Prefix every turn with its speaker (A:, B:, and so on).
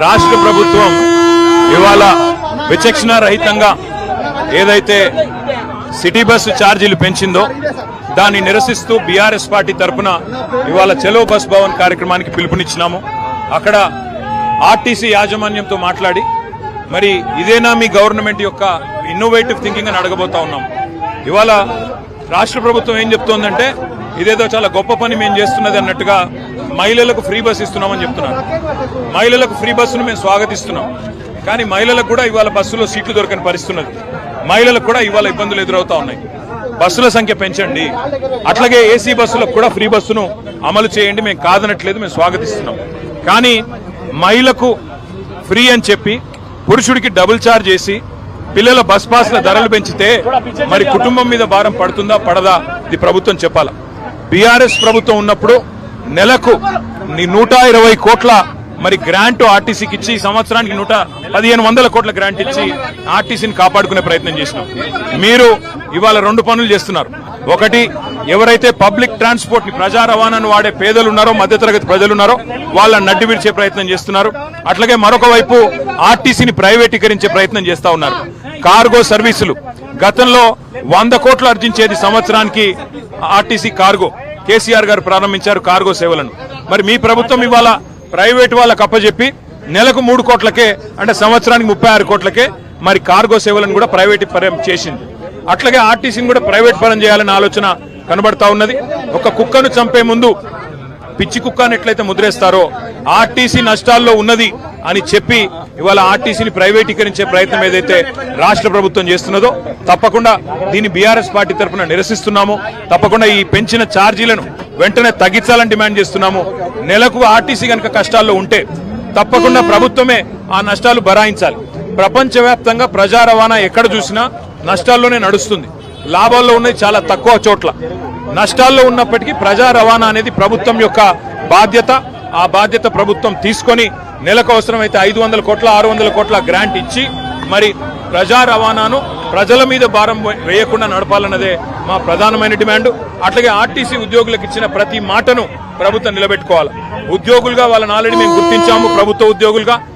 A: రాష్ట్ర ప్రభుత్వం ఇవాళ విచక్షణ రహితంగా ఏదైతే సిటీ బస్సు ఛార్జీలు పెంచిందో దాన్ని నిరసిస్తూ బీఆర్ఎస్ పార్టీ తరఫున ఇవాళ చలో బస్ భవన్ కార్యక్రమానికి పిలుపునిచ్చినాము. అక్కడ ఆర్టీసీ యాజమాన్యంతో మాట్లాడి మరి ఇదేనా మీ గవర్నమెంట్ యొక్క ఇన్నోవేటివ్ థింకింగ్ అని అడగబోతా ఉన్నాం. ఇవాళ రాష్ట్ర ప్రభుత్వం ఏం చెప్తోందంటే ఇదేదో చాలా గొప్ప పని మేము చేస్తున్నది అన్నట్టుగా మహిళలకు ఫ్రీ బస్ ఇస్తున్నామని చెప్తున్నారు. మహిళలకు ఫ్రీ బస్సును మేము స్వాగతిస్తున్నాం. కానీ మహిళలకు కూడా ఇవాళ బస్సులో సీట్లు దొరకని పరిస్థితున్నది. మహిళలకు కూడా ఇవాళ ఇబ్బందులు ఎదురవుతా ఉన్నాయి. బస్సుల సంఖ్య పెంచండి, అట్లాగే ఏసీ బస్సులకు కూడా ఫ్రీ బస్సును అమలు చేయండి. మేము కాదనట్లేదు, మేము స్వాగతిస్తున్నాం. కానీ మహిళకు ఫ్రీ అని చెప్పి పురుషుడికి డబుల్ ఛార్జ్ చేసి పిల్లల బస్ పాస్ల ధరలు పెంచితే మరి కుటుంబం మీద భారం పడుతుందా పడదా ఇది ప్రభుత్వం చెప్పాలా. బీఆర్ఎస్ ప్రభుత్వం ఉన్నప్పుడు నెలకు 120 కోట్ల మరి గ్రాంట్ ఆర్టీసీకి ఇచ్చి సంవత్సరానికి 11500 కోట్ల గ్రాంట్ ఇచ్చి ఆర్టీసీని కాపాడుకునే ప్రయత్నం చేసినాం. మీరు ఇవాళ 2 పనులు చేస్తున్నారు. ఒకటి, ఎవరైతే పబ్లిక్ ట్రాన్స్పోర్ట్ ని ప్రజా రవాణాను వాడే పేదలు ఉన్నారో, మధ్యతరగతి ప్రజలున్నారో వాళ్ళని నడ్డి విడిచే ప్రయత్నం చేస్తున్నారు. అట్లాగే మరొక వైపు ఆర్టీసీని ప్రైవేటీకరించే ప్రయత్నం చేస్తా ఉన్నారు. కార్గో సర్వీసులు గతంలో 100 కోట్లు ఆర్జించేది సంవత్సరానికి ఆర్టీసీ కార్గో. కేసీఆర్ గారు ప్రారంభించారు కార్గో సేవలను. మరి మీ ప్రభుత్వం ఇవాళ ప్రైవేట్ వాళ్ళకు అప్పచెప్పి నెలకు 3 కోట్లకే అంటే సంవత్సరానికి 36 కోట్లకే మరి కార్గో సేవలను కూడా ప్రైవేట్ పరం చేసింది. అట్లాగే ఆర్టీసీని కూడా ప్రైవేట్ పరం చేయాలనే ఆలోచన కనబడతా ఉన్నది. ఒక కుక్కను చంపే ముందు పిచ్చి కుక్కను ఎట్లయితే ముద్రేస్తారో ఆర్టీసీ నష్టాల్లో ఉన్నది అని చెప్పి ఇవాళ ఆర్టీసీని ప్రైవేటీకరించే ప్రయత్నం ఏదైతే రాష్ట్ర ప్రభుత్వం చేస్తున్నదో తప్పకుండా దీన్ని బీఆర్ఎస్ పార్టీ తరఫున నిరసిస్తున్నాము. తప్పకుండా ఈ పెంచిన ఛార్జీలను వెంటనే తగ్గించాలని డిమాండ్ చేస్తున్నాము. నెలకు ఆర్టీసీ కనుక కష్టాల్లో ఉంటే తప్పకుండా ప్రభుత్వమే ఆ నష్టాలు భరాయించాలి. ప్రపంచవ్యాప్తంగా ప్రజా రవాణా ఎక్కడ చూసినా నష్టాల్లోనే నడుస్తుంది. లాభాల్లో ఉన్నది చాలా తక్కువ చోట్ల. నష్టాల్లో ఉన్నప్పటికీ ప్రజా రవాణా అనేది ప్రభుత్వం యొక్క బాధ్యత. ఆ బాధ్యత ప్రభుత్వం తీసుకొని నెలకు అవసరమైతే 500 కోట్ల 600 కోట్ల గ్రాంట్ ఇచ్చి మరి ప్రజా రవాణాను ప్రజల మీద భారం వేయకుండా నడపాలన్నదే మా ప్రధానమైన డిమాండ్. అట్లాగే ఆర్టీసీ ఉద్యోగులకు ఇచ్చిన ప్రతి మాటను ప్రభుత్వం నిలబెట్టుకోవాలి. ఉద్యోగులుగా వాళ్ళని ఆల్రెడీ మేము గుర్తించాము ప్రభుత్వ ఉద్యోగులుగా.